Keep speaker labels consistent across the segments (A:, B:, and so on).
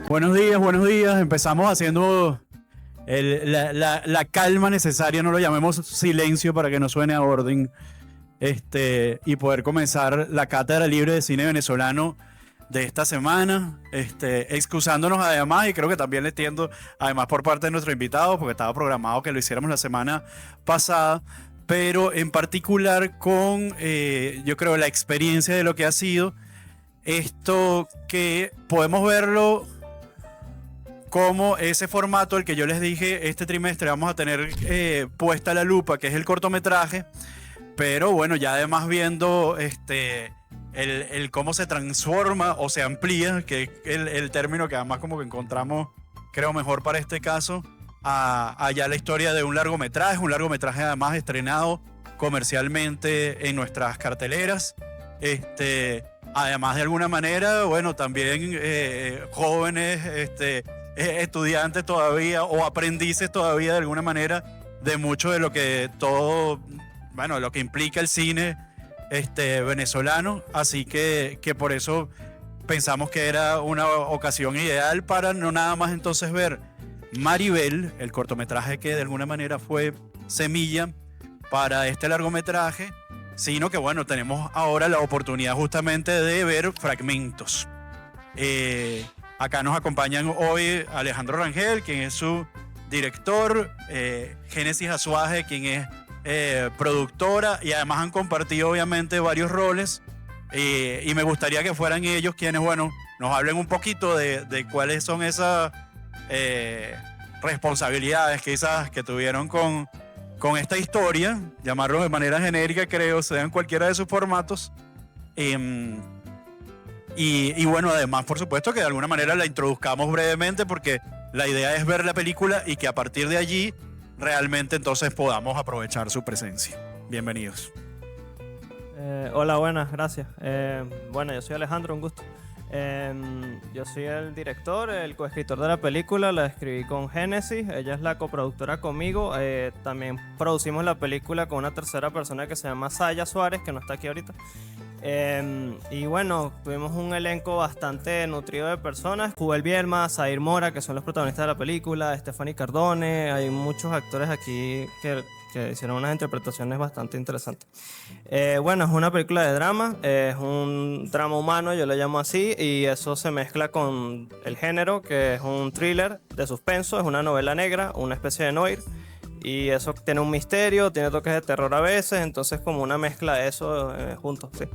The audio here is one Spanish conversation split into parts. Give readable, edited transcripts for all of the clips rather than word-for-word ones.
A: Buenos días, buenos días. Empezamos haciendo la calma necesaria, no lo llamemos silencio para que no suene a orden, y poder comenzar la cátedra libre de cine venezolano de esta semana, excusándonos además, y creo que también le entiendo, además por parte de nuestro invitado, porque estaba programado que lo hiciéramos la semana pasada, pero en particular con, yo creo, la experiencia de lo que ha sido esto, que podemos verlo como ese formato el que yo les dije este trimestre vamos a tener puesta la lupa, que es el cortometraje, pero bueno, ya además viendo el cómo se transforma o se amplía, que es el término que además como que encontramos, creo, mejor para este caso, allá la historia de un largometraje además estrenado comercialmente en nuestras carteleras, además de alguna manera, bueno, también jóvenes, estudiantes todavía o aprendices todavía de alguna manera de mucho de lo que lo que implica el cine venezolano, así que por eso pensamos que era una ocasión ideal para no nada más entonces ver Maribel, el cortometraje que de alguna manera fue semilla para este largometraje, sino que bueno, tenemos ahora la oportunidad justamente de ver fragmentos. Acá nos acompañan hoy Alejandro Rangel, quien es su director, Génesis Azuaje, quien es productora, y además han compartido obviamente varios roles, y me gustaría que fueran ellos quienes, bueno, nos hablen un poquito de cuáles son esas responsabilidades quizás que tuvieron con esta historia, llamarlo de manera genérica, creo, sea en cualquiera de sus formatos. Y bueno, además, por supuesto, que de alguna manera la introduzcamos brevemente, porque la idea es ver la película y que a partir de allí realmente entonces podamos aprovechar su presencia. Bienvenidos.
B: Hola, buenas, gracias. Bueno, yo soy Alejandro, un gusto. Yo soy el director, el coescritor de la película, la escribí con Génesis, ella es la coproductora conmigo. También producimos la película con una tercera persona que se llama Saya Suárez, que no está aquí ahorita. Y bueno, tuvimos un elenco bastante nutrido de personas: Jubel Bielma, Zair Mora, que son los protagonistas de la película, Stephanie Cardone. Hay muchos actores aquí que hicieron unas interpretaciones bastante interesantes. Bueno, es una película de drama, es un drama humano, yo le llamo así, y eso se mezcla con el género, que es un thriller de suspenso, es una novela negra, una especie de noir, y eso tiene un misterio, tiene toques de terror a veces, entonces como una mezcla de eso juntos, sí.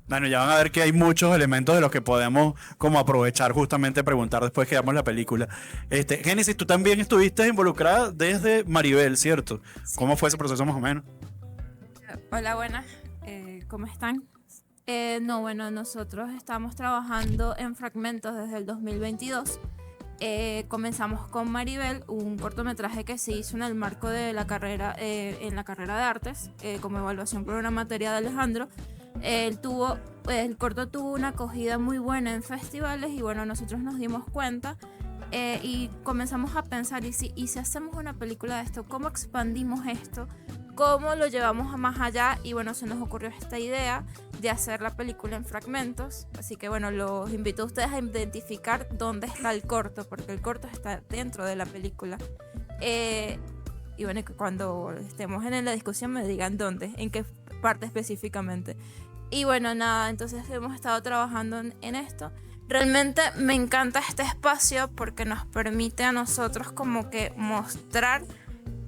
A: Bueno, ya van a ver que hay muchos elementos de los que podemos como aprovechar, justamente preguntar después que veamos la película. Génesis, tú también estuviste involucrada desde Maribel, ¿cierto? Sí. ¿Cómo fue ese proceso más o menos?
C: Hola, buenas. ¿Cómo están? No, bueno, nosotros estamos trabajando en fragmentos desde el 2022. Comenzamos con Maribel, un cortometraje que se hizo en el marco de la carrera, en la carrera de artes, como evaluación por una materia de Alejandro. El corto tuvo una acogida muy buena en festivales, y bueno, nosotros nos dimos cuenta y comenzamos a pensar, ¿y si hacemos una película de esto? ¿Cómo expandimos esto? ¿Cómo lo llevamos a más allá? Y bueno, se nos ocurrió esta idea de hacer la película en fragmentos, así que bueno, los invito a ustedes a identificar dónde está el corto, porque el corto está dentro de la película. Y bueno, que cuando estemos en la discusión me digan dónde, en qué parte específicamente. Y bueno, nada, entonces hemos estado trabajando en esto. Realmente me encanta este espacio porque nos permite a nosotros como que mostrar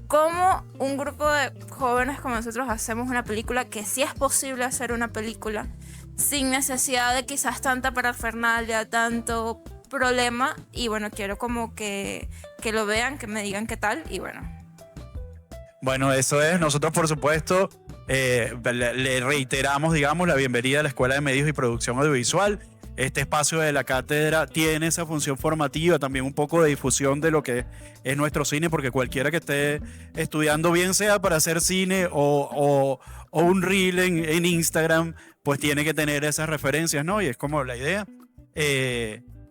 C: cómo un grupo de jóvenes como nosotros hacemos una película, que sí es posible hacer una película sin necesidad de quizás tanta parafernalia, tanto problema. Y bueno, quiero como que lo vean, que me digan qué tal, y bueno.
A: Bueno, eso es. Nosotros, por supuesto, le reiteramos, digamos, la bienvenida a la Escuela de Medios y Producción Audiovisual. Este espacio de la cátedra tiene esa función formativa, también un poco de difusión de lo que es nuestro cine, porque cualquiera que esté estudiando, bien sea para hacer cine o un reel en Instagram, pues tiene que tener esas referencias, ¿no? Y es como la idea.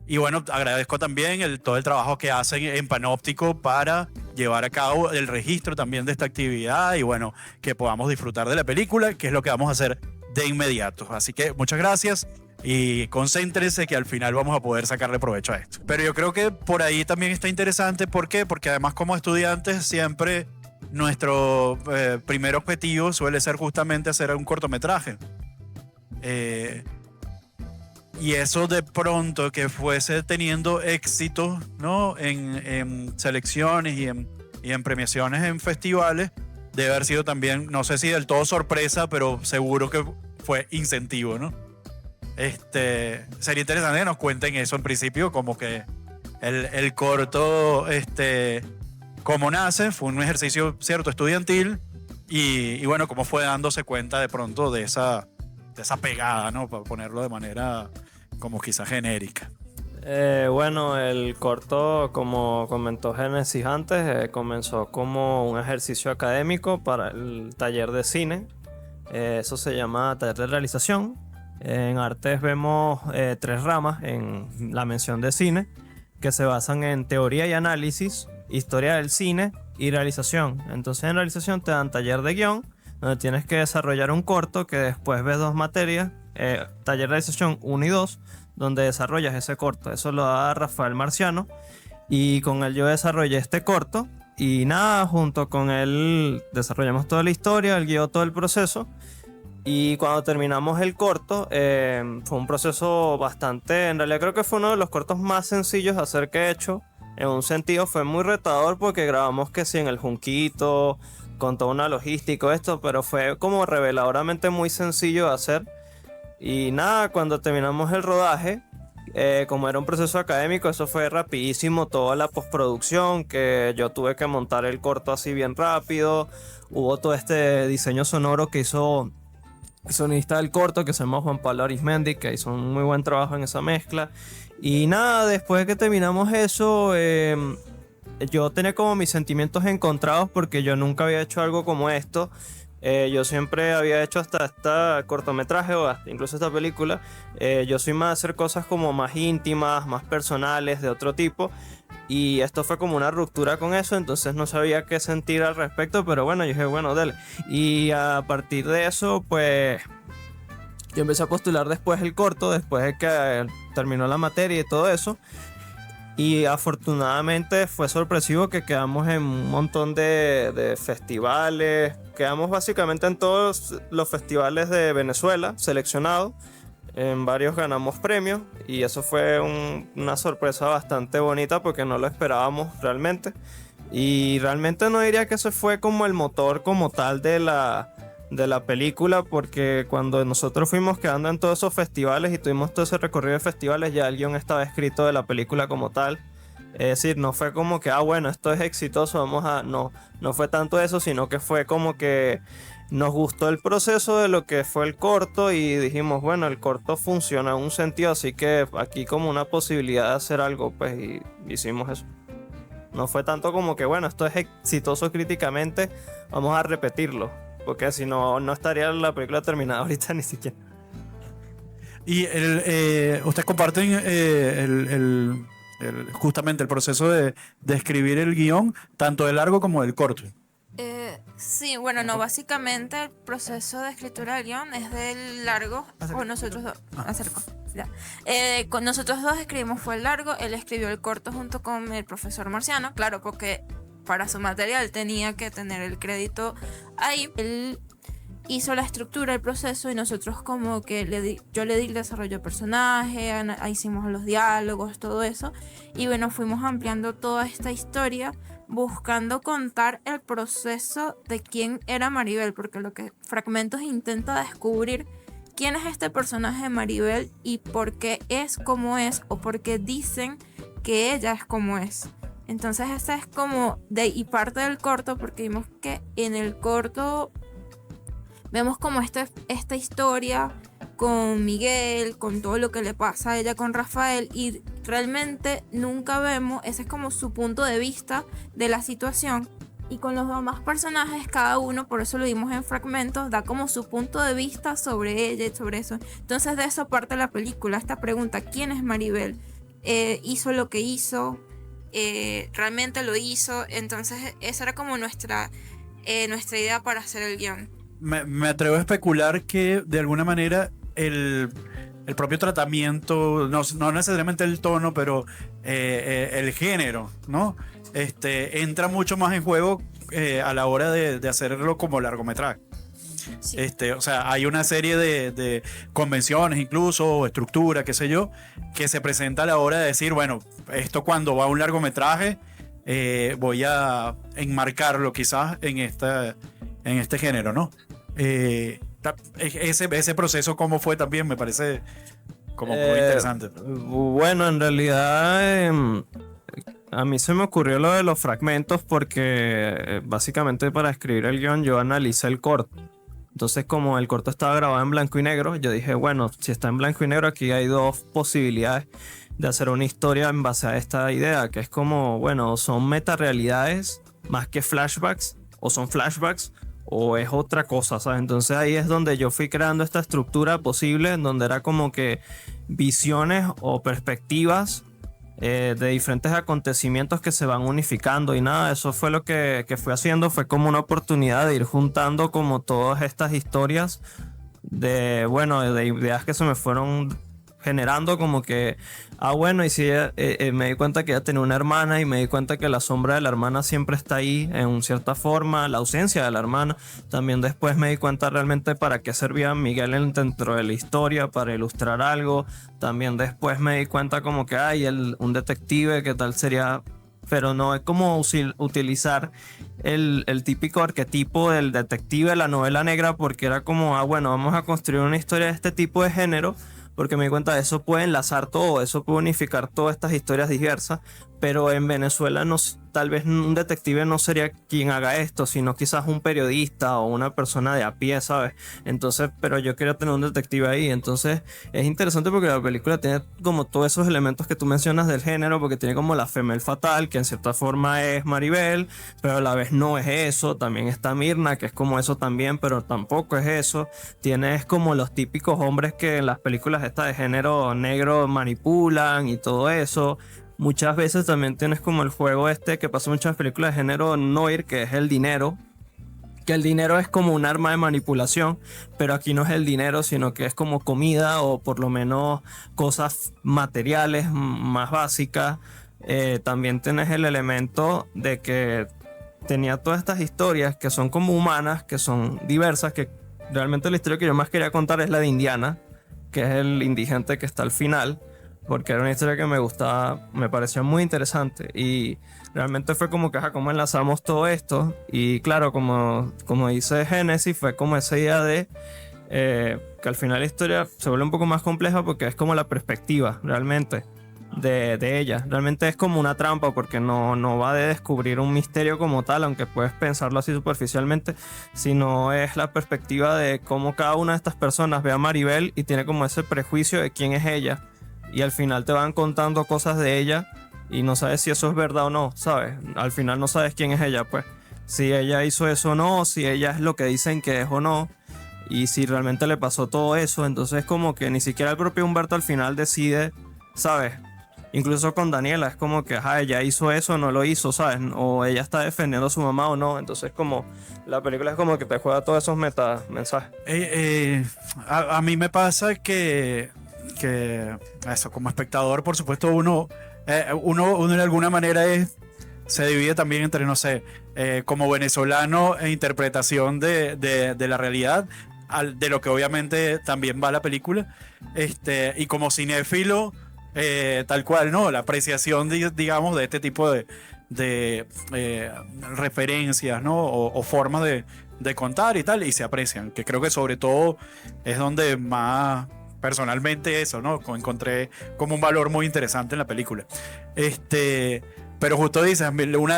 A: Y bueno, agradezco también todo el trabajo que hacen en Panóptico para llevar a cabo el registro también de esta actividad, y bueno, que podamos disfrutar de la película, que es lo que vamos a hacer de inmediato. Así que muchas gracias. y concéntrense que al final vamos a poder sacarle provecho a esto. Pero yo creo que por ahí también está interesante. ¿Por qué? Porque además como estudiantes siempre nuestro primer objetivo suele ser justamente hacer un cortometraje. Y eso de pronto que fuese teniendo éxito, ¿no? en selecciones y en premiaciones en festivales, debe haber sido también, no sé si del todo sorpresa, pero seguro que fue incentivo, ¿no? Sería interesante que nos cuenten eso en principio, como que el corto, cómo nace, fue un ejercicio cierto estudiantil y bueno, cómo fue dándose cuenta de pronto de esa pegada, ¿no? Para ponerlo de manera como quizá genérica.
B: Bueno, el corto, como comentó Génesis antes, comenzó como un ejercicio académico para el taller de cine. Eso se llama taller de realización. En artes vemos 3 ramas en la mención de cine, que se basan en teoría y análisis, historia del cine y realización. Entonces en realización te dan taller de guión, donde tienes que desarrollar un corto que después ves 2 materias, taller de realización 1 y 2, donde desarrollas ese corto. Eso lo da Rafael Marciano y con él yo desarrollé este corto y nada, junto con él desarrollamos toda la historia, él guió todo el proceso y cuando terminamos el corto fue un proceso bastante, en realidad creo que fue uno de los cortos más sencillos de hacer que he hecho. En un sentido fue muy retador porque grabamos que sí en el Junquito con toda una logística esto, pero fue como reveladoramente muy sencillo de hacer. Y nada, cuando terminamos el rodaje, como era un proceso académico, eso fue rapidísimo, toda la postproducción, que yo tuve que montar el corto así bien rápido. Hubo todo este diseño sonoro que hizo el sonidista del corto, que se llama Juan Pablo Arismendi, que hizo un muy buen trabajo en esa mezcla. Y nada, después de que terminamos eso, yo tenía como mis sentimientos encontrados porque yo nunca había hecho algo como esto. Yo siempre había hecho hasta este cortometraje o hasta incluso esta película. Yo soy más de hacer cosas como más íntimas, más personales, de otro tipo. Y esto fue como una ruptura con eso, entonces no sabía qué sentir al respecto, pero bueno, yo dije, bueno, dale. Y a partir de eso, pues yo empecé a postular después el corto, después de que terminó la materia y todo eso. Y afortunadamente fue sorpresivo que quedamos en un montón de festivales. Quedamos básicamente en todos los festivales de Venezuela, seleccionados. En varios ganamos premios y eso fue una sorpresa bastante bonita porque no lo esperábamos realmente. Y realmente no diría que ese fue como el motor como tal de la película, porque cuando nosotros fuimos quedando en todos esos festivales y tuvimos todo ese recorrido de festivales, ya el guión estaba escrito de la película como tal. Es decir, no fue como que, bueno, esto es exitoso, vamos a... No fue tanto eso, sino que fue como que nos gustó el proceso de lo que fue el corto y dijimos, bueno, el corto funciona en un sentido, así que aquí como una posibilidad de hacer algo, pues y hicimos eso. No fue tanto como que, bueno, esto es exitoso críticamente, vamos a repetirlo, porque si no, no estaría la película terminada ahorita ni siquiera.
A: Y ustedes comparten justamente el proceso de escribir el guión, tanto del largo como del corto.
C: Sí, bueno, no, básicamente el proceso de escritura del guión es del largo, o nosotros dos, ya. Con nosotros dos escribimos fue el largo, él escribió el corto junto con el profesor Marciano, claro, porque para su material tenía que tener el crédito ahí. Él hizo la estructura, el proceso, y nosotros como que yo le di el desarrollo de personaje, hicimos los diálogos, todo eso, y bueno, fuimos ampliando toda esta historia buscando contar el proceso de quién era Maribel, porque lo que Fragmentos intenta descubrir quién es este personaje de Maribel y por qué es como es, o por qué dicen que ella es como es. Entonces esa es como y parte del corto, porque vimos que en el corto vemos como esta historia con Miguel, con todo lo que le pasa a ella con Rafael, y realmente nunca vemos, ese es como su punto de vista de la situación, y con los demás personajes cada uno, por eso lo dimos en fragmentos, da como su punto de vista sobre ella y sobre eso. Entonces de eso parte la película, esta pregunta, ¿quién es Maribel? ¿Hizo lo que hizo? ¿Realmente lo hizo? Entonces esa era como nuestra idea para hacer el guión.
A: Me atrevo a especular que de alguna manera el propio tratamiento, no necesariamente el tono, pero el género, ¿no? Entra mucho más en juego a la hora de hacerlo como largometraje.
C: Sí.
A: O sea, hay una serie de convenciones incluso, o estructura, qué sé yo, que se presenta a la hora de decir, bueno, esto cuando va a un largometraje, voy a enmarcarlo quizás en este género, ¿no? Ese proceso, ¿cómo fue también? Me parece como muy interesante.
B: Bueno, en realidad a mí se me ocurrió lo de los fragmentos porque básicamente para escribir el guión yo analicé el corto. Entonces, como el corto estaba grabado en blanco y negro, yo dije, bueno, si está en blanco y negro, aquí hay dos posibilidades de hacer una historia en base a esta idea, que es como, bueno, son metarealidades más que flashbacks, o son flashbacks, o es otra cosa, ¿sabes? Entonces ahí es donde yo fui creando esta estructura posible, en donde era como que visiones o perspectivas de diferentes acontecimientos que se van unificando y nada, eso fue lo que fui haciendo, fue como una oportunidad de ir juntando como todas estas historias de ideas que se me fueron generando como que, bueno, y si me di cuenta que ella tenía una hermana y me di cuenta que la sombra de la hermana siempre está ahí en cierta forma, la ausencia de la hermana. También después me di cuenta realmente para qué servía Miguel dentro de la historia, para ilustrar algo. También después me di cuenta como que hay un detective, qué tal sería, pero no es como utilizar el típico arquetipo del detective de la novela negra, porque era como, bueno, vamos a construir una historia de este tipo de género, porque me di cuenta de eso puede enlazar todo, eso puede unificar todas estas historias diversas, pero en Venezuela tal vez un detective no sería quien haga esto, sino quizás un periodista o una persona de a pie, ¿sabes? Entonces, pero yo quería tener un detective ahí, entonces es interesante porque la película tiene como todos esos elementos que tú mencionas del género, porque tiene como la femelle fatal, que en cierta forma es Maribel, pero a la vez no es eso, también está Mirna, que es como eso también, pero tampoco es eso, tienes como los típicos hombres que en las películas estas de género negro manipulan y todo eso. Muchas veces también tienes como el juego que pasa en muchas películas de género noir, que es el dinero. Que el dinero es como un arma de manipulación, pero aquí no es el dinero, sino que es como comida o por lo menos cosas materiales más básicas. También tienes el elemento de que tenía todas estas historias que son como humanas, que son diversas, que realmente la historia que yo más quería contar es la de Indiana, que es el indigente que está al final, porque era una historia que me gustaba, me parecía muy interesante y realmente fue como que, cómo enlazamos todo esto. Y claro, como dice Génesis, fue como esa idea de que al final la historia se vuelve un poco más compleja porque es como la perspectiva realmente de ella. Realmente es como una trampa porque no va de descubrir un misterio como tal, aunque puedes pensarlo así superficialmente, sino es la perspectiva de cómo cada una de estas personas ve a Maribel y tiene como ese prejuicio de quién es ella. Y al final te van contando cosas de ella y no sabes si eso es verdad o no, ¿sabes? Al final no sabes quién es ella, pues. Si ella hizo eso o no, si ella es lo que dicen que es o no, y si realmente le pasó todo eso. Entonces como que ni siquiera el propio Humberto al final decide, ¿sabes? Incluso con Daniela es como que, ella hizo eso o no lo hizo, ¿sabes? O ella está defendiendo a su mamá o no. Entonces como la película es como que te juega todos esos mensajes.
A: A mí me pasa que eso, como espectador, por supuesto, uno de alguna manera se divide también entre, no sé, como venezolano e interpretación de la realidad, de lo que obviamente también va la película, y como cinéfilo, tal cual, ¿no? La apreciación, digamos, de este tipo de referencias, ¿no? O formas de contar y tal, y se aprecian, que creo que sobre todo es donde más personalmente eso, ¿no? Encontré como un valor muy interesante en la película. Pero justo dices,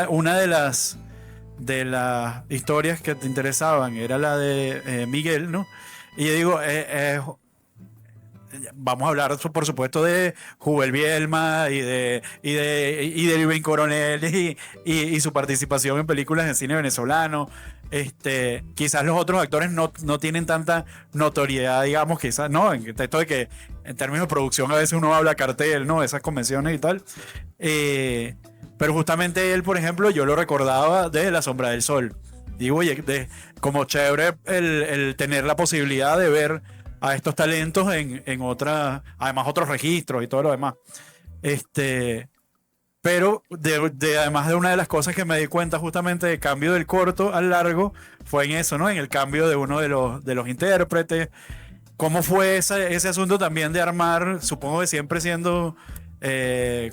A: una de las historias que te interesaban era la de Miguel, ¿no? Y yo digo, vamos a hablar por supuesto de Jubel Bielma y de Irving Coronel y su participación en películas de cine venezolano. Quizás los otros actores no tienen tanta notoriedad, digamos, quizás, ¿no? Esto de que en términos de producción a veces uno habla cartel, ¿no? Esas convenciones y tal. Pero justamente él, por ejemplo, yo lo recordaba de La Sombra del Sol. Digo, oye, como chévere el tener la posibilidad de ver a estos talentos en otras, además otros registros y todo lo demás. Pero además de una de las cosas que me di cuenta justamente del cambio del corto al largo, fue en eso, ¿no? En el cambio de uno de los intérpretes. ¿Cómo fue ese asunto también de armar, supongo que siempre siendo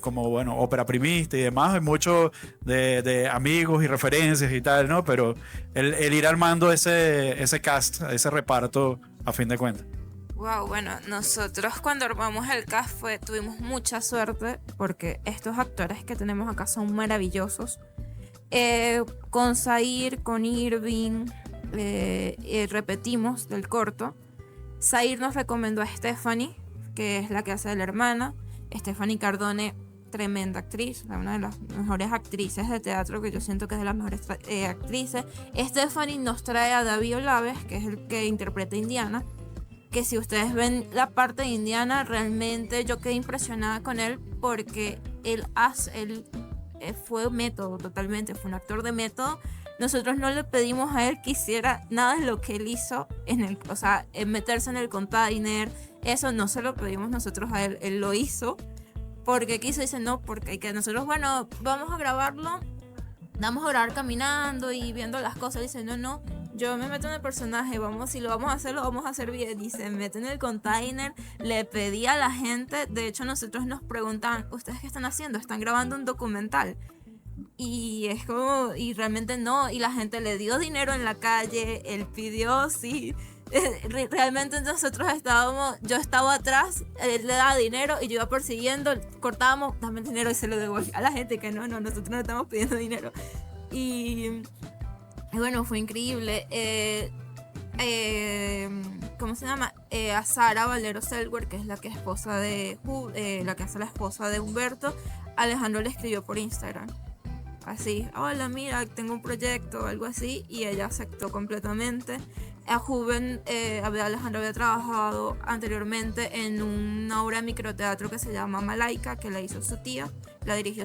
A: como, bueno, ópera primista y demás, hay mucho de amigos y referencias y tal, ¿no? Pero el ir armando ese cast, ese reparto, a fin de cuentas.
C: Wow, bueno, nosotros cuando armamos el cast tuvimos mucha suerte porque estos actores que tenemos acá son maravillosos. Con Zair, con Irving, repetimos del corto. Zair nos recomendó a Stephanie, que es la que hace de la hermana. Stephanie Cardone, tremenda actriz, una de las mejores actrices de teatro, que yo siento que es de las mejores actrices. Stephanie nos trae a David Olaves, que es el que interpreta a Indiana, que si ustedes ven la parte de Indiana, realmente yo quedé impresionada con él porque él fue método totalmente, fue un actor de método. Nosotros no le pedimos a él que hiciera nada de lo que él hizo en meterse en el container. Eso no se lo pedimos nosotros a él, él lo hizo porque quiso. Dice no, porque que nosotros, bueno, vamos a grabarlo, vamos a grabar caminando y viendo las cosas. Dice no, yo me meto en el personaje, si lo vamos a hacer, lo vamos a hacer bien. Y se mete en el container, le pedí a la gente, de hecho nosotros nos preguntaban, ¿ustedes qué están haciendo? ¿Están grabando un documental? Y es como, y realmente no, y la gente le dio dinero en la calle, él pidió, sí, realmente nosotros yo estaba atrás, él le daba dinero y yo iba persiguiendo, cortábamos, dame el dinero y se lo devolvía a la gente, que no, nosotros no estamos pidiendo dinero. Y bueno, fue increíble. ¿Cómo se llama? A Sara Valero Selwer, que es la que hace la esposa de Humberto, Alejandro le escribió por Instagram. Así, hola, mira, tengo un proyecto o algo así, y ella aceptó completamente. A Juven, Alejandro había trabajado anteriormente en una obra de microteatro que se llama Malaika, que la dirigió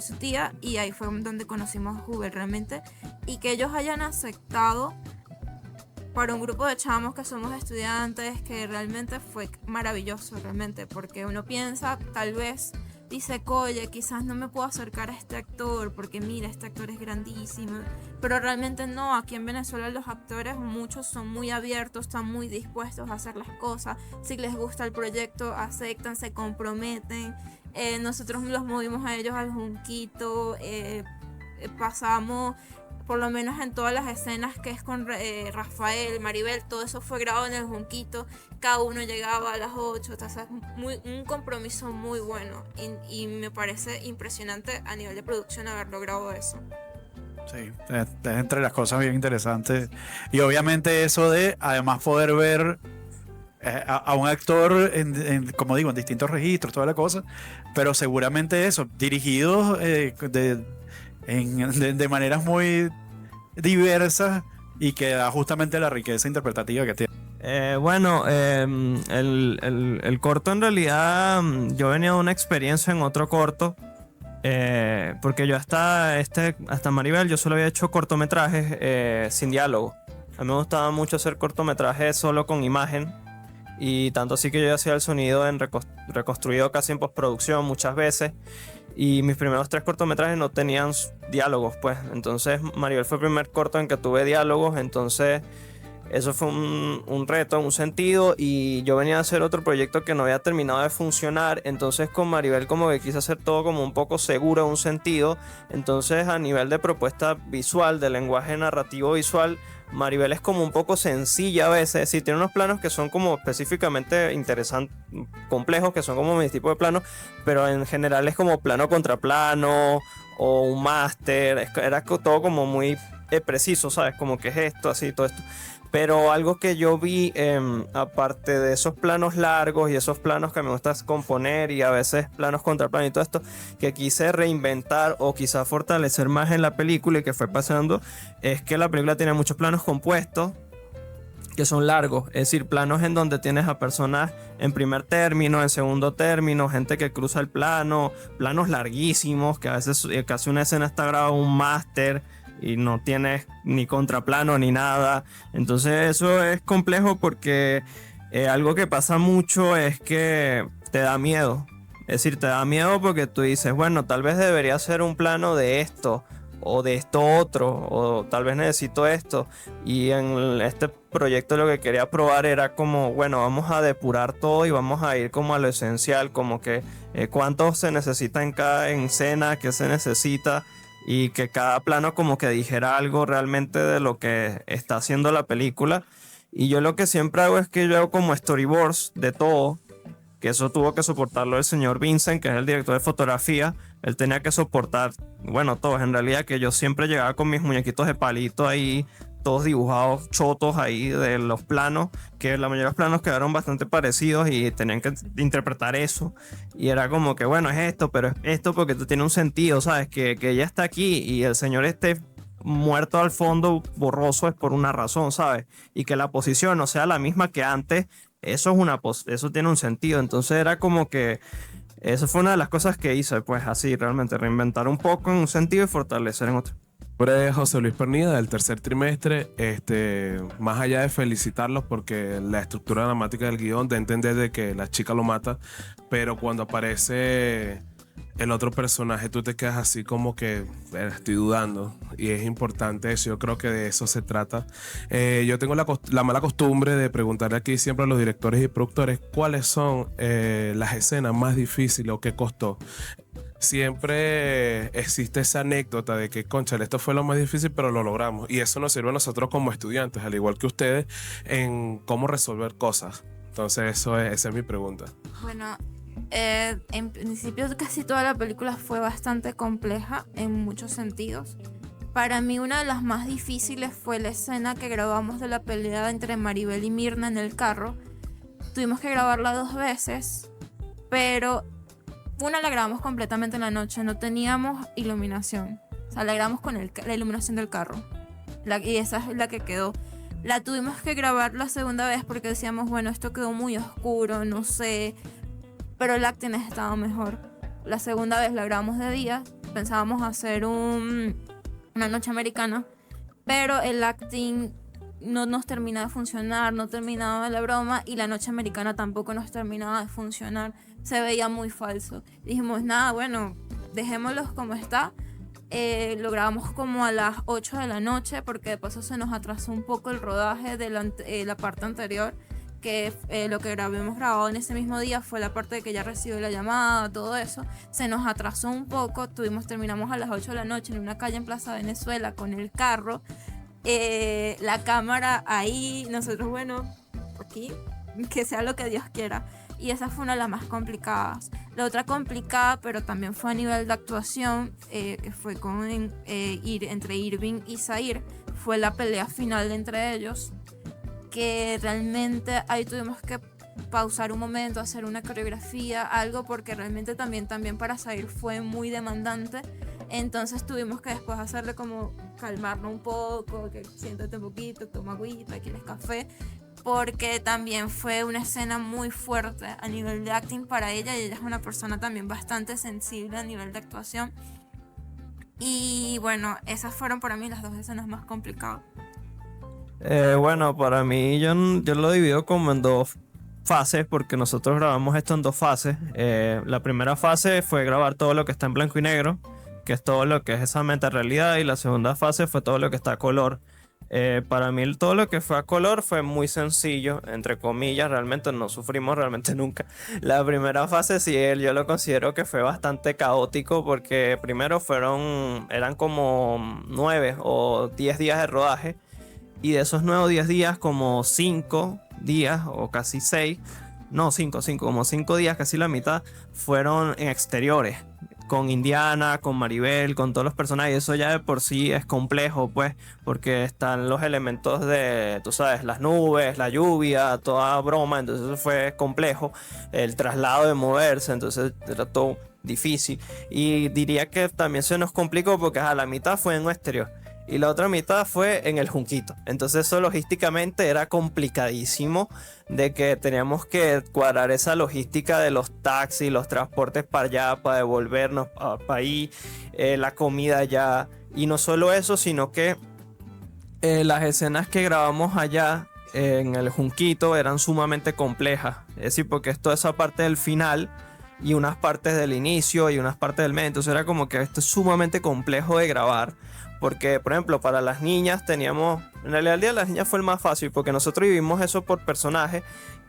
C: su tía, y ahí fue donde conocimos a Juven realmente. Y que ellos hayan aceptado para un grupo de chamos que somos estudiantes, que realmente fue maravilloso, realmente, porque uno piensa, tal vez dice, oye, quizás no me puedo acercar a este actor porque mira, este actor es grandísimo, pero realmente no. Aquí en Venezuela los actores, muchos son muy abiertos, están muy dispuestos a hacer las cosas. Si les gusta el proyecto, aceptan, se comprometen. Nosotros los movimos a ellos al Junquito, pasamos, por lo menos en todas las escenas que es con Rafael, Maribel, todo eso fue grabado en el Junquito. Cada uno llegaba a las 8, un compromiso muy bueno, y me parece impresionante a nivel de producción haber logrado eso.
A: Sí, es entre las cosas bien interesantes. Y obviamente eso de además poder ver a un actor como digo, en distintos registros, toda la cosa, pero seguramente eso, dirigidos de maneras muy diversas, y que da justamente la riqueza interpretativa que tiene.
B: El corto, en realidad, yo venía de una experiencia en otro corto, porque yo hasta Maribel yo solo había hecho cortometrajes sin diálogo. A mí me gustaba mucho hacer cortometrajes solo con imagen, y tanto así que yo hacía el sonido reconstruido casi en postproducción muchas veces. Y mis primeros 3 cortometrajes no tenían diálogos, pues. Entonces Maribel fue el primer corto en que tuve diálogos. Entonces eso fue un reto, un sentido. Y yo venía a hacer otro proyecto que no había terminado de funcionar. Entonces con Maribel como que quise hacer todo como un poco seguro, un sentido. Entonces a nivel de propuesta visual, de lenguaje narrativo visual, Maribel es como un poco sencilla a veces. Sí, tiene unos planos que son como específicamente interesantes, complejos, que son como mi tipo de planos, pero en general es como plano contra plano o un máster. Era todo como muy preciso, ¿sabes? Como que es esto, así, todo esto. Pero algo que yo vi, aparte de esos planos largos y esos planos que me gusta componer, y a veces planos contra plano y todo esto, que quise reinventar o quizá fortalecer más en la película y que fue pasando, es que la película tiene muchos planos compuestos que son largos, es decir, planos en donde tienes a personas en primer término, en segundo término, gente que cruza el plano, planos larguísimos, que a veces casi una escena está grabada en un máster y no tienes ni contraplano ni nada. Entonces eso es complejo porque Algo que pasa mucho es que te da miedo. Es decir, te da miedo porque tú dices, bueno, tal vez debería hacer un plano de esto o de esto otro, o tal vez necesito esto. Y en este proyecto lo que quería probar era como, bueno, vamos a depurar todo y vamos a ir como a lo esencial, como que cuánto se necesita en cada escena, qué se necesita, y que cada plano como que dijera algo realmente de lo que está haciendo la película. Y yo lo que siempre hago es que yo hago como storyboards de todo, que eso tuvo que soportarlo el señor Vincent, que es el director de fotografía. Él tenía que soportar, bueno, todos en realidad, que yo siempre llegaba con mis muñequitos de palito ahí, todos dibujados, chotos ahí de los planos, que la mayoría de los planos quedaron bastante parecidos y tenían que interpretar eso. Y era como que, bueno, es esto, pero es esto porque esto tiene un sentido, ¿sabes? Que ella está aquí y el señor esté muerto al fondo, borroso, es por una razón, ¿sabes? Y que la posición no sea la misma que antes, eso eso tiene un sentido. Entonces era como que eso fue una de las cosas que hice, pues así, realmente, reinventar un poco en un sentido y fortalecer en otro.
D: Nombre es José Luis Pernida, del tercer trimestre. Más allá de felicitarlos porque la estructura dramática del guión da a entender de que la chica lo mata, pero cuando aparece el otro personaje tú te quedas así como que estoy dudando, y es importante eso. Yo creo que de eso se trata. Yo tengo la mala costumbre de preguntarle aquí siempre a los directores y productores cuáles son las escenas más difíciles o qué costó. Siempre existe esa anécdota de que, cónchale, esto fue lo más difícil, pero lo logramos. Y eso nos sirve a nosotros como estudiantes, al igual que ustedes, en cómo resolver cosas. Entonces, esa es mi pregunta.
C: Bueno, en principio casi toda la película fue bastante compleja en muchos sentidos. Para mí una de las más difíciles fue la escena que grabamos de la pelea entre Maribel y Mirna en el carro. Tuvimos que grabarla 2 veces, pero una la grabamos completamente en la noche, no teníamos iluminación. O sea, la grabamos con la iluminación del carro. Y esa es la que quedó. La tuvimos que grabar la segunda vez porque decíamos, bueno, esto quedó muy oscuro, no sé. Pero el acting estaba mejor. La segunda vez la grabamos de día. Pensábamos hacer una noche americana. Pero el acting no nos terminaba de funcionar, no terminaba la broma. Y la noche americana tampoco nos terminaba de funcionar. Se veía muy falso. Dijimos, nada, bueno, dejémoslos como está. Lo grabamos como a las 8 de la noche porque de paso se nos atrasó un poco el rodaje de la parte anterior, que lo que habíamos grabado en ese mismo día fue la parte de que ya recibió la llamada, todo eso. Se nos atrasó un poco, terminamos a las 8 de la noche en una calle en Plaza Venezuela con el carro, la cámara ahí, nosotros, bueno, aquí, que sea lo que Dios quiera. Y esa fue una de las más complicadas. La otra complicada, pero también fue a nivel de actuación, que fue entre Irving y Zaire, fue la pelea final entre ellos, que realmente ahí tuvimos que pausar un momento, hacer una coreografía, algo, porque realmente también para Zaire fue muy demandante. Entonces tuvimos que después hacerle como calmarlo un poco, que siéntate un poquito, toma agüita, quieres café, porque también fue una escena muy fuerte a nivel de acting para ella, y ella es una persona también bastante sensible a nivel de actuación. Y bueno, esas fueron para mí las 2 escenas más complicadas.
B: Bueno, para mí yo lo divido como en 2 fases, porque nosotros grabamos esto en 2 fases. La primera fase fue grabar todo lo que está en blanco y negro, que es todo lo que es esa meta-realidad, y la segunda fase fue todo lo que está a color. Para mí todo lo que fue a color fue muy sencillo, entre comillas, realmente no sufrimos realmente nunca. La primera fase sí, yo lo considero que fue bastante caótico, porque primero eran como 9 o 10 días de rodaje, y de esos 9 o 10 días como 5 días o casi 6, no 5, como 5 días, casi la mitad, fueron en exteriores. Con Indiana, con Maribel, con todos los personajes. Eso ya de por sí es complejo, pues, porque están los elementos de, tú sabes, las nubes, la lluvia, toda broma. Entonces eso fue complejo. El traslado de moverse, entonces era todo difícil. Y diría que también se nos complicó porque la mitad fue en un exterior y la otra mitad fue en el Junquito. Entonces eso logísticamente era complicadísimo, de que teníamos que cuadrar esa logística de los taxis, los transportes para allá, para devolvernos para ahí, la comida allá. Y no solo eso, sino que las escenas que grabamos allá en el Junquito eran sumamente complejas. Es decir, porque es toda esa parte del final y unas partes del inicio y unas partes del medio. Entonces era como que esto es sumamente complejo de grabar. Porque, por ejemplo, para las niñas teníamos... En realidad el Día de las Niñas fue el más fácil porque nosotros vivimos eso por personaje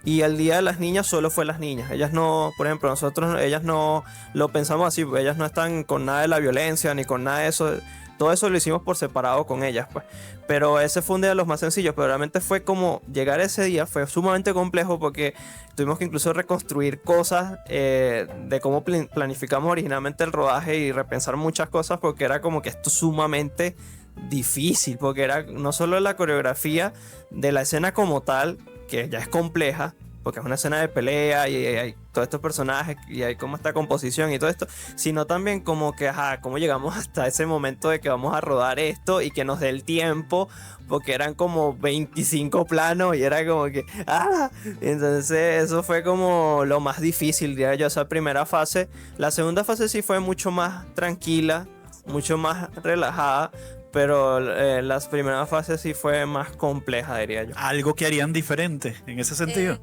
B: y el Día de las Niñas solo fue las niñas. Ellas no, por ejemplo, ellas no lo pensamos así, porque ellas no están con nada de la violencia ni con nada de eso. Todo eso lo hicimos por separado con ellas, pues. Pero ese fue un día de los más sencillos, pero realmente fue como llegar a ese día, fue sumamente complejo porque tuvimos que incluso reconstruir cosas de cómo planificamos originalmente el rodaje y repensar muchas cosas porque era como que esto sumamente difícil, porque era no solo la coreografía de la escena como tal, que ya es compleja, porque es una escena de pelea y hay todos estos personajes y hay como esta composición y todo esto, sino también como que, cómo llegamos hasta ese momento de que vamos a rodar esto y que nos dé el tiempo, porque eran como 25 planos y era como que, entonces eso fue como lo más difícil, diría yo, esa primera fase. La segunda fase sí fue mucho más tranquila, mucho más relajada, pero las primeras fases sí fue más compleja, diría yo.
A: ¿Algo que harían diferente en ese sentido?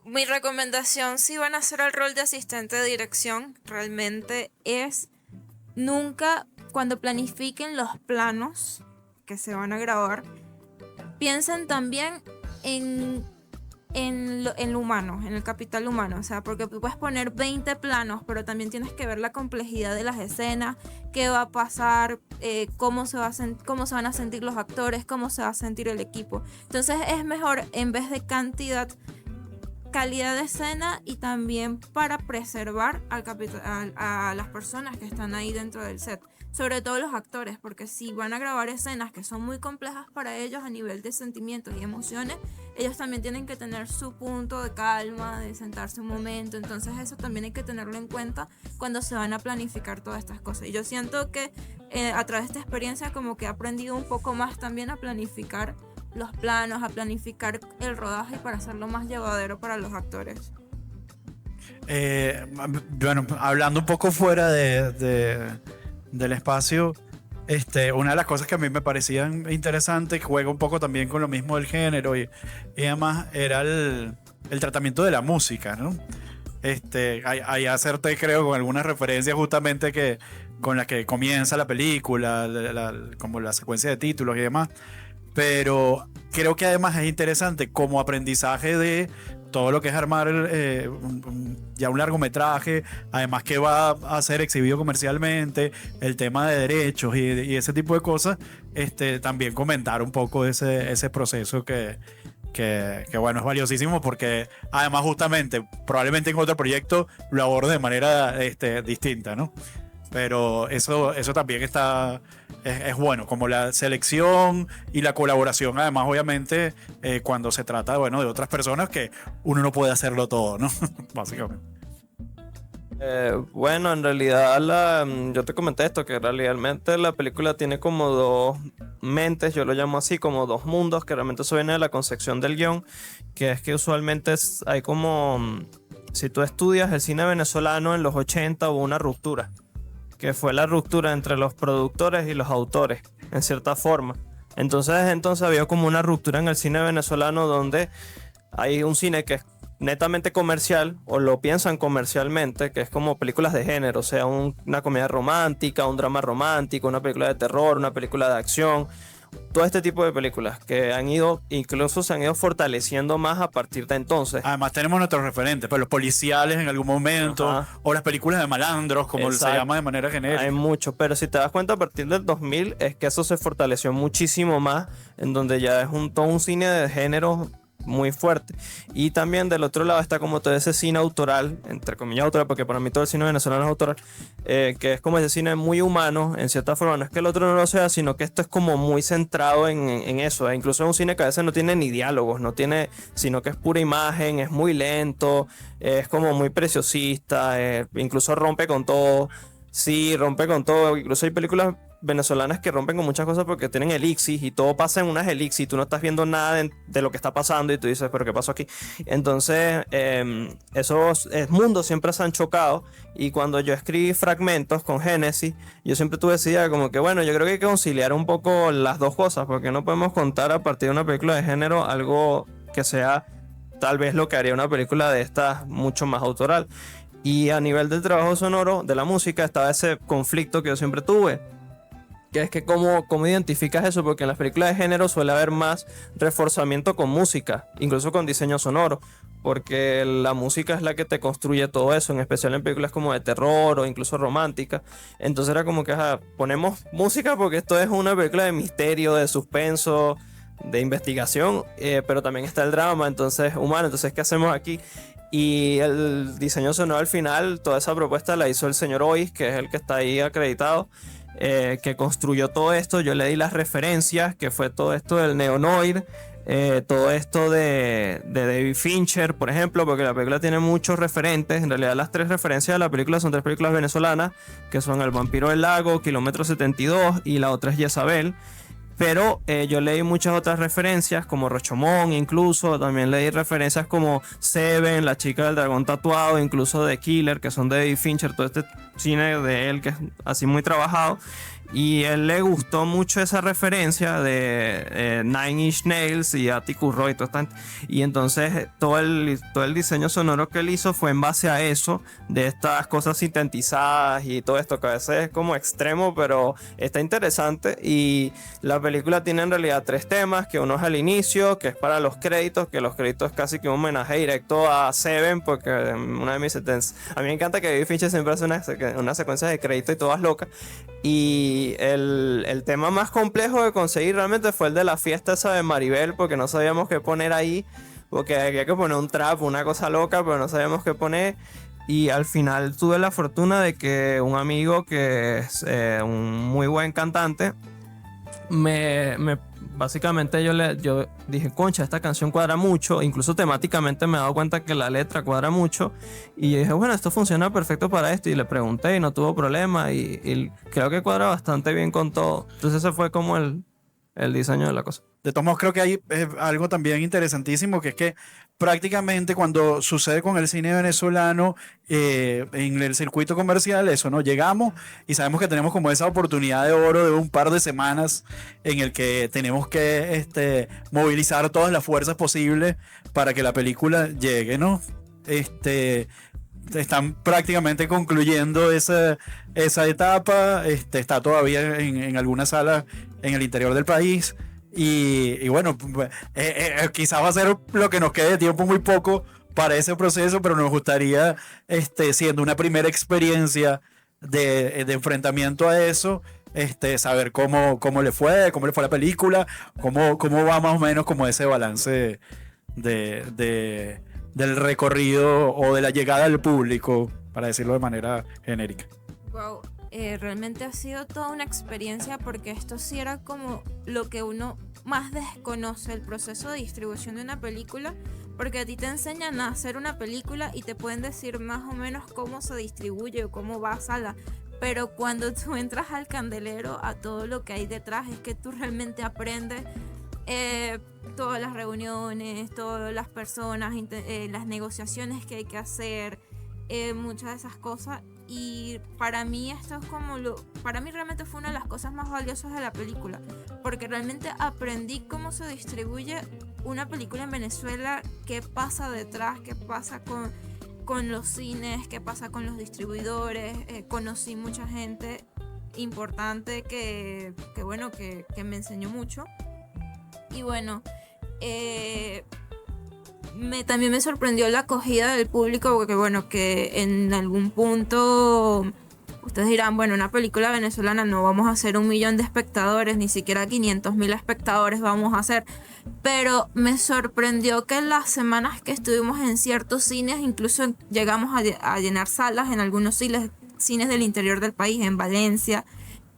C: Mi recomendación si van a hacer el rol de asistente de dirección realmente es nunca, cuando planifiquen los planos que se van a grabar, piensen también en lo humano, en el capital humano. O sea, porque puedes poner 20 planos, pero también tienes que ver la complejidad de las escenas, qué va a pasar, cómo se van a sentir los actores, cómo se va a sentir el equipo. Entonces es mejor, en vez de cantidad, calidad de escena, y también para preservar a las personas que están ahí dentro del set, sobre todo los actores, porque si van a grabar escenas que son muy complejas para ellos a nivel de sentimientos y emociones, ellos también tienen que tener su punto de calma, de sentarse un momento. Entonces eso también hay que tenerlo en cuenta cuando se van a planificar todas estas cosas. Y yo siento que a través de esta experiencia como que he aprendido un poco más también a planificar los planos, a planificar el rodaje para hacerlo más llevadero para los actores.
A: Bueno, hablando un poco fuera del espacio, una de las cosas que a mí me parecían interesantes, juega un poco también con lo mismo del género y además era el tratamiento de la música, ¿no? Ahí acerté, creo, con algunas referencias justamente con las que comienza la película, como la secuencia de títulos y demás. Pero creo que además es interesante como aprendizaje de todo lo que es armar ya un largometraje, además que va a ser exhibido comercialmente, el tema de derechos y ese tipo de cosas, también comentar un poco ese proceso que bueno, es valiosísimo porque además justamente probablemente en otro proyecto lo aborde de manera distinta, ¿no? Pero eso también es bueno, como la selección y la colaboración, además, obviamente, cuando se trata, bueno, de otras personas, que uno no puede hacerlo todo, ¿no? Básicamente.
B: Bueno, en realidad yo te comenté esto, que realmente la película tiene como dos mentes, yo lo llamo así, como dos mundos, que realmente eso viene de la concepción del guión, que es que usualmente hay como, si tú estudias el cine venezolano en los 80 hubo una ruptura, que fue la ruptura entre los productores y los autores, en cierta forma. Entonces había como una ruptura en el cine venezolano donde hay un cine que es netamente comercial, o lo piensan comercialmente, que es como películas de género, o sea, una comedia romántica, un drama romántico, una película de terror, una película de acción, todo este tipo de películas que incluso se han ido fortaleciendo más a partir de entonces.
A: Además tenemos nuestros referentes, pues los policiales en algún momento,
B: Ajá,
A: o las películas de malandros, como
B: exacto,
A: se llama de manera genérica.
B: Hay mucho, pero si te das cuenta, a partir del 2000 es que eso se fortaleció muchísimo más, en donde ya es todo un cine de género muy fuerte. Y también del otro lado está como todo ese cine autoral, entre comillas autoral, porque para mí todo el cine venezolano es autoral, que es como ese cine muy humano, en cierta forma. No es que el otro no lo sea, sino que esto es como muy centrado en eso. Incluso es un cine que a veces no tiene ni diálogos, sino que es pura imagen, es muy lento, es como muy preciosista, incluso rompe con todo. Sí, rompe con todo. Incluso hay películas venezolanas que rompen con muchas cosas porque tienen elixir y todo pasa en unas elixir y tú no estás viendo nada de lo que está pasando y tú dices, pero ¿qué pasó aquí? Entonces, esos mundos siempre se han chocado y cuando yo escribí Fragmentos con Génesis, yo siempre tuve esa idea como que, bueno, yo creo que hay que conciliar un poco las dos cosas porque no podemos contar a partir de una película de género algo que sea tal vez lo que haría una película de estas mucho más autoral. Y a nivel del trabajo sonoro, de la música, estaba ese conflicto que yo siempre tuve. Que es que cómo identificas eso, porque en las películas de género suele haber más reforzamiento con música, incluso con diseño sonoro, porque la música es la que te construye todo eso, en especial en películas como de terror o incluso románticas. Entonces era como que ponemos música porque esto es una película de misterio, de suspenso, de investigación, pero también está el drama, entonces humano, entonces ¿qué hacemos aquí? Y el diseño sonoro al final, toda esa propuesta la hizo el señor Ois, que es el que está ahí acreditado, que construyó todo esto. Yo le di las referencias, que fue todo esto del neonoid, todo esto de David Fincher, por ejemplo, porque la película tiene muchos referentes. En realidad las 3 referencias de la película son 3 películas venezolanas, que son El vampiro del lago, Kilómetro 72 y la otra es Jezabel. Pero yo leí muchas otras referencias, como Rashomon, incluso. También leí referencias como Seven, La chica del dragón tatuado, incluso The Killer, que son de David Fincher, todo este cine de él que es así muy trabajado. Y a él le gustó mucho esa referencia de Nine Inch Nails y Atticus Ross y todo esto. Y entonces todo el diseño sonoro que él hizo fue en base a eso, de estas cosas sintetizadas y todo esto, que a veces es como extremo, pero está interesante. Y la película tiene en realidad 3 temas, que uno es al inicio, que es para los créditos, que los créditos es casi que un homenaje directo a Seven, porque una de mis sentencias, a mí me encanta que David Fincher siempre hace una secuencia de crédito y todas locas. Y el tema más complejo de conseguir realmente fue el de la fiesta esa de Maribel, porque no sabíamos qué poner ahí, porque había que poner un trap, una cosa loca, pero no sabíamos qué poner. Y al final tuve la fortuna de que un amigo que es un muy buen cantante, básicamente yo dije, concha, esta canción cuadra mucho, incluso temáticamente me he dado cuenta que la letra cuadra mucho, y dije, bueno, esto funciona perfecto para esto, y le pregunté y no tuvo problema, y creo que cuadra bastante bien con todo. Entonces ese fue como el diseño de la cosa.
A: De todos modos, creo que hay algo también interesantísimo, que es que prácticamente cuando sucede con el cine venezolano en el circuito comercial, eso, ¿no? Llegamos y sabemos que tenemos como esa oportunidad de oro de un par de semanas en el que tenemos que movilizar todas las fuerzas posibles para que la película llegue, ¿no? Están prácticamente concluyendo esa etapa, está todavía en algunas salas en el interior del país. Y bueno, quizás va a ser lo que nos quede de tiempo muy poco para ese proceso, pero nos gustaría, siendo una primera experiencia de enfrentamiento a eso, saber cómo le fue la película, cómo va más o menos como ese balance del recorrido o de la llegada al público, para decirlo de manera genérica.
C: Wow. Realmente ha sido toda una experiencia, porque esto sí era como lo que uno más desconoce, el proceso de distribución de una película, porque a ti te enseñan a hacer una película y te pueden decir más o menos cómo se distribuye o cómo va a sala, pero cuando tú entras al candelero, a todo lo que hay detrás, es que tú realmente aprendes todas las reuniones, todas las personas, las negociaciones que hay que hacer, muchas de esas cosas. Y para mí esto es para mí realmente fue una de las cosas más valiosas de la película, porque realmente aprendí cómo se distribuye una película en Venezuela, qué pasa detrás, qué pasa con los cines, qué pasa con los distribuidores. Conocí mucha gente importante que me enseñó mucho. Y bueno, también me sorprendió la acogida del público, porque bueno, que en algún punto ustedes dirán, bueno, una película venezolana no vamos a hacer 1 millón de espectadores, ni siquiera 500,000 espectadores vamos a hacer, pero me sorprendió que en las semanas que estuvimos en ciertos cines, incluso llegamos a llenar salas en algunos cines del interior del país, en Valencia,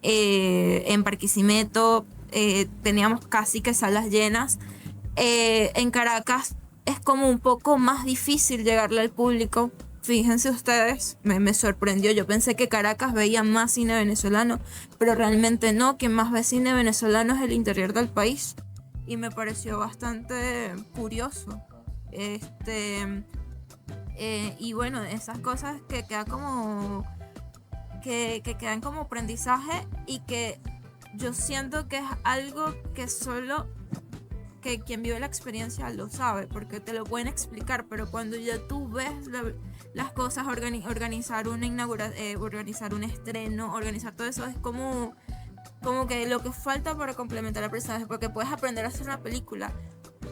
C: en Barquisimeto, teníamos casi que salas llenas. En Caracas es como un poco más difícil llegarle al público, fíjense ustedes, me sorprendió. Yo pensé que Caracas veía más cine venezolano, pero realmente no. Quien más ve cine venezolano es el interior del país. Y me pareció bastante curioso. Y bueno, esas cosas que quedan como que quedan como aprendizaje, y que yo siento que es algo que solo que quien vive la experiencia lo sabe, porque te lo pueden explicar, pero cuando ya tú ves las cosas, organizar una organizar un estreno, organizar todo eso, es como que lo que falta para complementar el personaje, porque puedes aprender a hacer una película,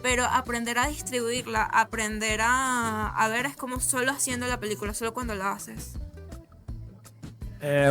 C: pero aprender a distribuirla, aprender a ver, es como solo haciendo la película, solo cuando la haces.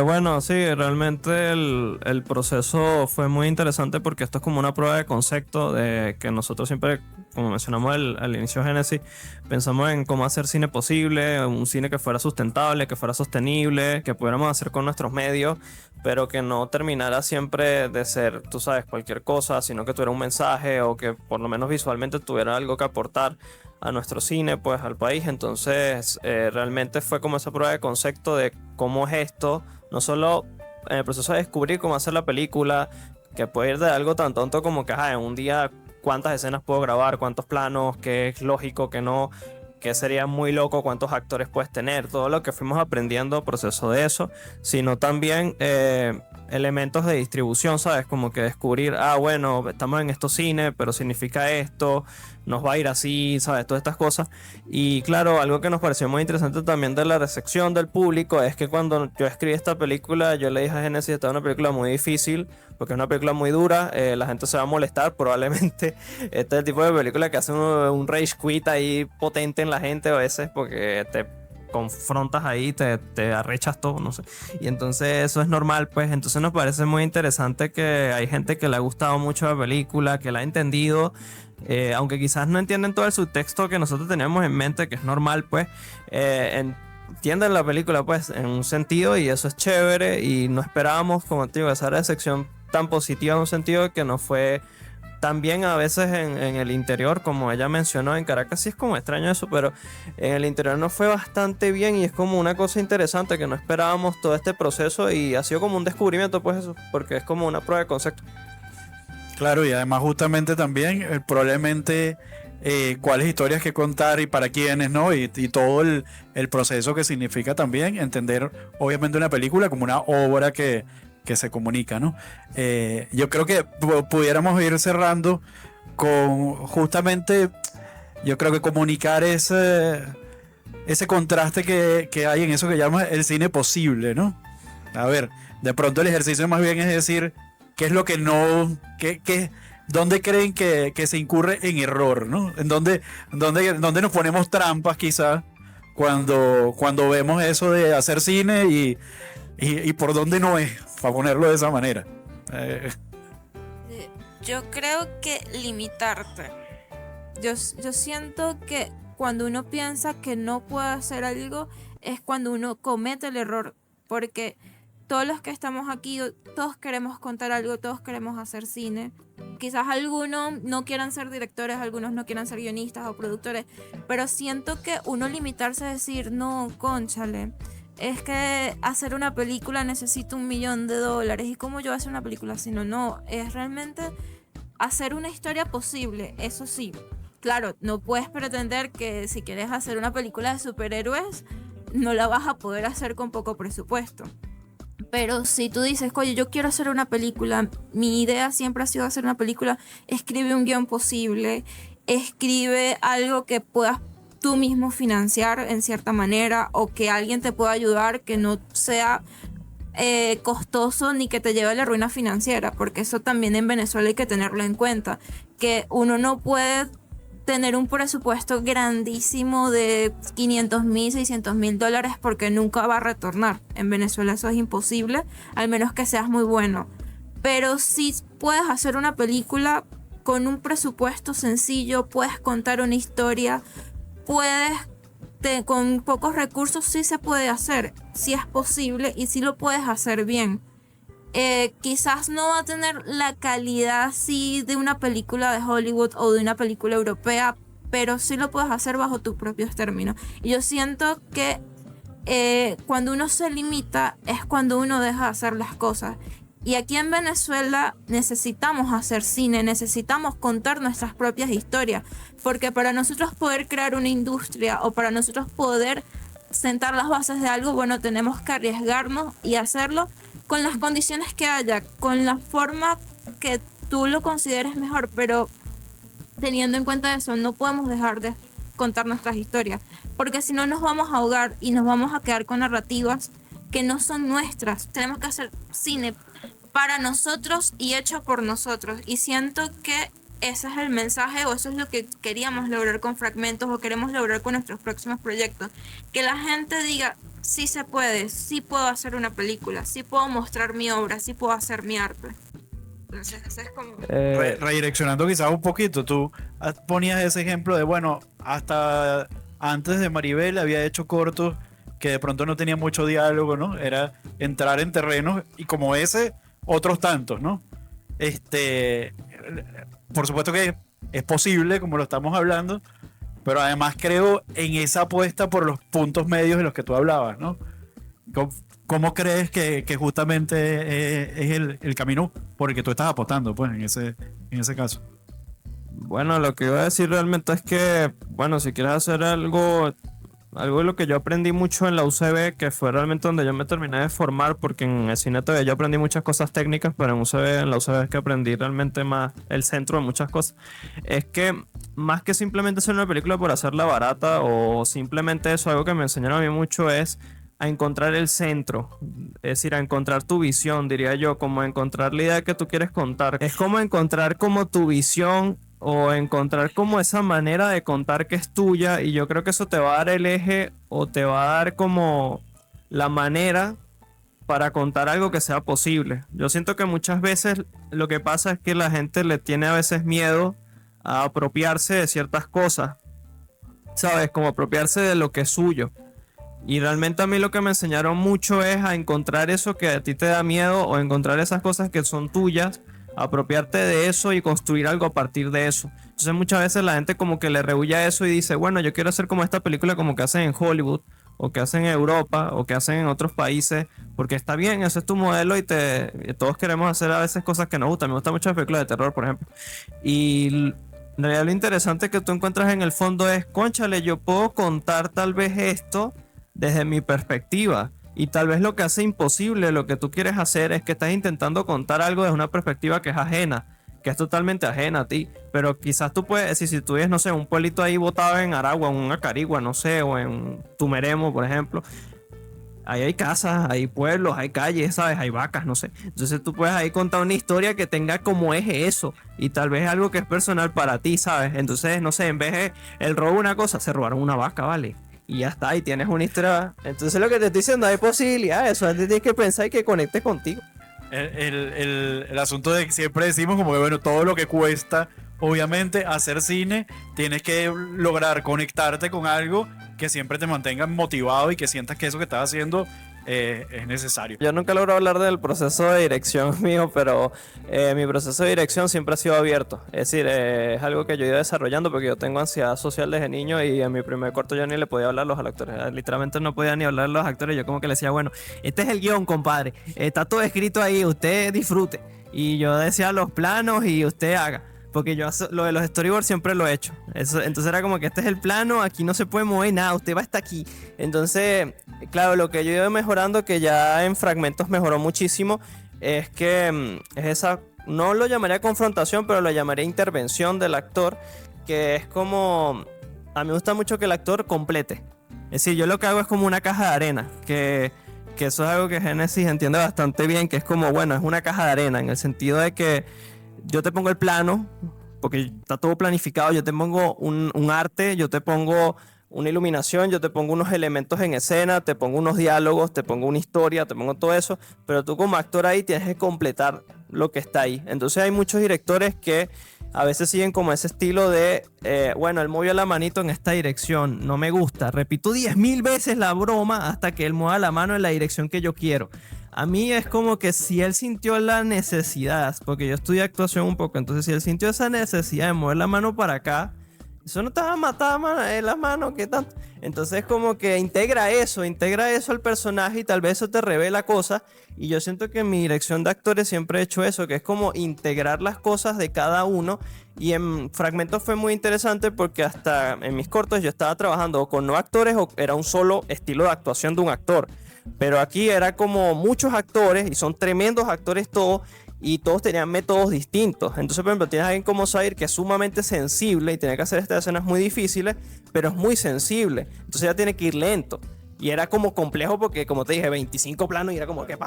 B: Bueno, sí, realmente el proceso fue muy interesante porque esto es como una prueba de concepto de que nosotros siempre, como mencionamos al inicio de Génesis, pensamos en cómo hacer cine posible, un cine que fuera sustentable, que fuera sostenible, que pudiéramos hacer con nuestros medios, pero que no terminara siempre de ser, tú sabes, cualquier cosa, sino que tuviera un mensaje o que por lo menos visualmente tuviera algo que aportar a nuestro cine, pues al país. Entonces realmente fue como esa prueba de concepto de cómo es esto, no solo en el proceso de descubrir cómo hacer la película, que puede ir de algo tan tonto como que en un día cuántas escenas puedo grabar, cuántos planos, qué es lógico, qué no, qué sería muy loco, cuántos actores puedes tener, todo lo que fuimos aprendiendo, proceso de eso, sino también elementos de distribución, ¿sabes? Como que descubrir, bueno, estamos en estos cines, pero significa esto, nos va a ir así, ¿sabes? Todas estas cosas. Y claro, algo que nos pareció muy interesante también de la recepción del público es que cuando yo escribí esta película, yo le dije a Genesis, esta es una película muy difícil, porque es una película muy dura, la gente se va a molestar, probablemente este es el tipo de película que hace un rage quit ahí potente en la gente a veces, porque te confrontas ahí, te arrechas todo, no sé. Y entonces eso es normal, pues. Entonces nos parece muy interesante que hay gente que le ha gustado mucho la película, que la ha entendido, aunque quizás no entienden todo el subtexto que nosotros teníamos en mente, que es normal, pues. Entienden la película, pues, en un sentido, y eso es chévere, y no esperábamos, como te digo, esa recepción tan positiva en un sentido que nos fue también a veces en el interior, como ella mencionó, en Caracas sí es como extraño eso, pero en el interior nos fue bastante bien, y es como una cosa interesante que no esperábamos todo este proceso, y ha sido como un descubrimiento, pues eso, porque es como una prueba de concepto.
A: Claro, y además justamente también probablemente cuáles historias que contar y para quiénes, ¿no? Y todo el proceso que significa también entender obviamente una película como una obra que se comunica, ¿no? Yo creo que pudiéramos ir cerrando con justamente, yo creo que comunicar ese contraste que hay en eso que llama el cine posible, ¿no? A ver, de pronto el ejercicio más bien es decir, ¿qué es lo que no, dónde creen que se incurre en error, ¿no? En dónde nos ponemos trampas quizás cuando vemos eso de hacer cine y por dónde no es, para ponerlo de esa manera.
C: Yo creo que limitarte. Yo siento que cuando uno piensa que no puede hacer algo es cuando uno comete el error, porque todos los que estamos aquí, todos queremos contar algo, todos queremos hacer cine. Quizás algunos no quieran ser directores, algunos no quieran ser guionistas o productores, pero siento que uno limitarse a decir, no, cónchale, es que hacer una película necesita $1 millón, y cómo yo hacer una película si no, es realmente hacer una historia posible. Eso sí, claro, no puedes pretender que si quieres hacer una película de superhéroes no la vas a poder hacer con poco presupuesto. Pero si tú dices, oye, yo quiero hacer una película, mi idea siempre ha sido hacer una película, escribe un guión posible, escribe algo que puedas tú mismo financiar en cierta manera, o que alguien te pueda ayudar, que no sea costoso ni que te lleve a la ruina financiera, porque eso también en Venezuela hay que tenerlo en cuenta, que uno no puede tener un presupuesto grandísimo de $500,000, $600,000 porque nunca va a retornar. En Venezuela eso es imposible, al menos que seas muy bueno. Pero si puedes hacer una película con un presupuesto sencillo, puedes contar una historia, con pocos recursos sí se puede hacer, sí es posible y sí lo puedes hacer bien. Quizás no va a tener la calidad así de una película de Hollywood o de una película europea, pero sí lo puedes hacer bajo tus propios términos. Y yo siento que cuando uno se limita es cuando uno deja de hacer las cosas. Y aquí en Venezuela necesitamos hacer cine, necesitamos contar nuestras propias historias, porque para nosotros poder crear una industria o para nosotros poder sentar las bases de algo, bueno, tenemos que arriesgarnos y hacerlo con las condiciones que haya, con la forma que tú lo consideres mejor, pero teniendo en cuenta eso, no podemos dejar de contar nuestras historias, porque si no nos vamos a ahogar y nos vamos a quedar con narrativas que no son nuestras. Tenemos que hacer cine para nosotros y hecho por nosotros, y siento que ese es el mensaje, o eso es lo que queríamos lograr con Fragmentos, o queremos lograr con nuestros próximos proyectos, que la gente diga, sí se puede, sí puedo hacer una película, sí puedo mostrar mi obra, sí puedo hacer mi arte. Entonces, ese es como...
A: Redireccionando quizás un poquito, tú ponías ese ejemplo de, bueno, hasta antes de Maribel había hecho cortos que de pronto no tenían mucho diálogo, ¿no? Era entrar en terrenos, y como ese, otros tantos, ¿no? Por supuesto que es posible, como lo estamos hablando, pero además creo en esa apuesta por los puntos medios de los que tú hablabas, ¿no? ¿Cómo crees que justamente es el camino por el que tú estás apostando, pues, en ese caso?
B: Bueno, lo que iba a decir realmente es que, bueno, si quieres hacer algo de lo que yo aprendí mucho en la UCB, que fue realmente donde yo me terminé de formar, porque en el cine TV yo aprendí muchas cosas técnicas, pero en la UCB es que aprendí realmente más el centro de muchas cosas, es que más que simplemente hacer una película por hacerla barata o simplemente eso, algo que me enseñaron a mí mucho es a encontrar el centro, es decir, a encontrar tu visión, diría yo, como a encontrar la idea que tú quieres contar. Es como encontrar como tu visión o encontrar como esa manera de contar que es tuya, y yo creo que eso te va a dar el eje o te va a dar como la manera para contar algo que sea posible. Yo siento que muchas veces lo que pasa es que la gente le tiene a veces miedo a apropiarse de ciertas cosas, ¿sabes? Como apropiarse de lo que es suyo. Y realmente a mí lo que me enseñaron mucho es a encontrar eso que a ti te da miedo, o encontrar esas cosas que son tuyas, apropiarte de eso y construir algo a partir de eso. Entonces muchas veces la gente como que le rehúye a eso y dice, bueno, yo quiero hacer como esta película como que hacen en Hollywood, o que hacen en Europa, o que hacen en otros países, porque está bien, ese es tu modelo, y todos queremos hacer a veces cosas que nos gustan. Me gustan mucho las películas de terror, por ejemplo. Y en realidad lo interesante que tú encuentras en el fondo es, cónchale, yo puedo contar tal vez esto desde mi perspectiva. Y tal vez lo que hace imposible lo que tú quieres hacer es que estás intentando contar algo desde una perspectiva que es ajena, que es totalmente ajena a ti. Pero quizás tú puedes decir, si tú ves, no sé, un pueblito ahí botado en Aragua, en una Carigua, no sé, o en Tumeremo, por ejemplo. Ahí hay casas, hay pueblos, hay calles, ¿sabes? Hay vacas, no sé. Entonces tú puedes ahí contar una historia que tenga como eje eso. Y tal vez algo que es personal para ti, ¿sabes? Entonces, no sé, en vez de el robo una cosa, se robaron una vaca, ¿vale? Y ya está, y tienes una historia. Entonces lo que te estoy diciendo, hay posibilidades, solamente tienes que pensar y que conectes contigo.
A: El asunto de que siempre decimos como que, bueno, todo lo que cuesta, obviamente, hacer cine, tienes que lograr conectarte con algo que siempre te mantenga motivado y que sientas que eso que estás haciendo es necesario.
B: Yo nunca logro hablar del proceso de dirección mío, pero mi proceso de dirección siempre ha sido abierto. Es decir, es algo que yo he ido desarrollando porque yo tengo ansiedad social desde niño, y en mi primer corto yo ni le podía hablar a los actores. Literalmente no podía ni hablar a los actores. Yo como que le decía, bueno, este es el guión, compadre. Está todo escrito ahí, usted disfrute. Y yo decía los planos y usted haga. Porque yo lo de los storyboards siempre lo he hecho. Entonces era como que este es el plano, aquí no se puede mover nada, usted va hasta aquí. Entonces, claro, lo que yo he ido mejorando, que ya en Fragmentos mejoró muchísimo, es que es esa, no lo llamaría confrontación, pero lo llamaría intervención del actor, que es como, a mí me gusta mucho que el actor complete. Es decir, yo lo que hago es como una caja de arena, que eso es algo que Génesis entiende bastante bien, que es como, bueno, es una caja de arena, en el sentido de que yo te pongo el plano, porque está todo planificado, yo te pongo un arte, yo te pongo una iluminación, yo te pongo unos elementos en escena, te pongo unos diálogos, te pongo una historia, te pongo todo eso, pero tú como actor ahí tienes que completar lo que está ahí. Entonces hay muchos directores que a veces siguen como ese estilo de, bueno, él movió la manito en esta dirección, no me gusta, repito 10.000 veces la broma hasta que él mueva la mano en la dirección que yo quiero. A mí es como que si él sintió la necesidad, porque yo estudié actuación un poco, entonces si él sintió esa necesidad de mover la mano para acá, Eso no te va a matar en la mano, ¿qué tanto? Entonces como que integra eso al personaje y tal vez eso te revela cosas. Y yo siento que en mi dirección de actores siempre he hecho eso, que es como integrar las cosas de cada uno. Y en Fragmentos fue muy interesante porque hasta en mis cortos yo estaba trabajando con no actores o era un solo estilo de actuación de un actor. Pero aquí era como muchos actores y son tremendos actores todos y todos tenían métodos distintos. Entonces, por ejemplo, tienes a alguien como Zaire que es sumamente sensible y tiene que hacer estas escenas muy difíciles, pero es muy sensible. Entonces ya tiene que ir lento. Y era como complejo porque, como te dije, 25 planos y era como que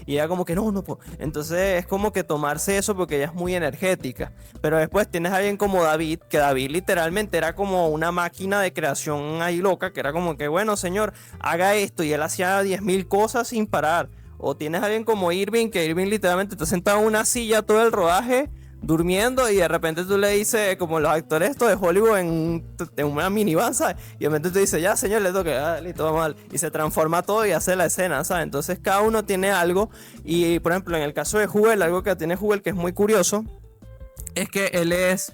B: y era como que no puedo. Entonces es como que tomarse eso porque ella es muy energética. Pero después tienes a alguien como David, que David literalmente era como una máquina de creación ahí loca, que era como que, bueno, señor, haga esto. Y él hacía 10.000 cosas sin parar. O tienes a alguien como Irving, que Irving literalmente está sentado en una silla todo el rodaje, durmiendo, y de repente tú le dices, como los actores estos de Hollywood en una minivan, ¿sabes? Y de repente tú dices, ya señor, le toca, listo, vamos mal. Y se transforma todo y hace la escena, ¿sabes? Entonces cada uno tiene algo. Y por ejemplo, en el caso de Jubel, algo que tiene Jubel que es muy curioso, es que él es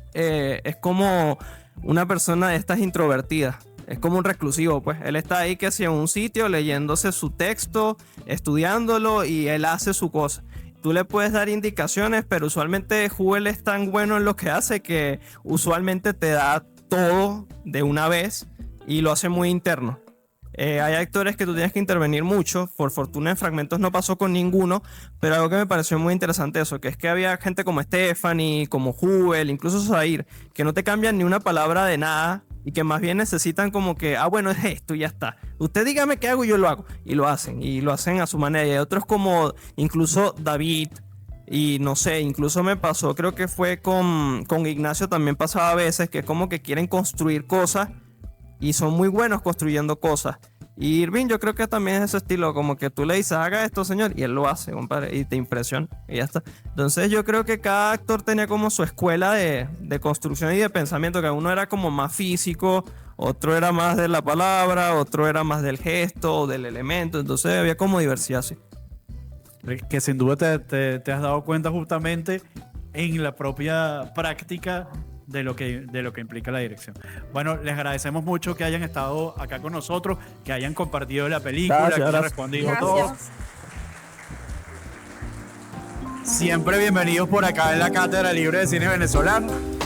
B: como una persona de estas introvertidas. Es como un reclusivo, pues. Él está ahí que si en un sitio leyéndose su texto, estudiándolo y él hace su cosa. Tú le puedes dar indicaciones, pero usualmente Jubel es tan bueno en lo que hace que usualmente te da todo de una vez y lo hace muy interno. Hay actores que tú tienes que intervenir mucho. Por fortuna en Fragmentos no pasó con ninguno, pero algo que me pareció muy interesante eso, que es que había gente como Stephanie, como Jubel, incluso Zaire, que no te cambian ni una palabra de nada y que más bien necesitan como que, bueno, es esto y ya está. Usted dígame qué hago y yo lo hago. Y lo hacen a su manera. Y hay otros como incluso David, y no sé, incluso me pasó, creo que fue con Ignacio también pasaba a veces, que como que quieren construir cosas y son muy buenos construyendo cosas. Y Irving yo creo que también es ese estilo, como que tú le dices, haga esto, señor, y él lo hace, compadre, y te impresiona, y ya está. Entonces yo creo que cada actor tenía como su escuela de construcción y de pensamiento, que uno era como más físico, otro era más de la palabra, otro era más del gesto o del elemento, entonces había como diversidad, sí.
A: Que sin duda te has dado cuenta justamente en la propia práctica de lo que implica la dirección. Bueno, les agradecemos mucho que hayan estado acá con nosotros, que hayan compartido la película, que hayan respondido todo. Siempre bienvenidos por acá en la Cátedra Libre de Cine Venezolano.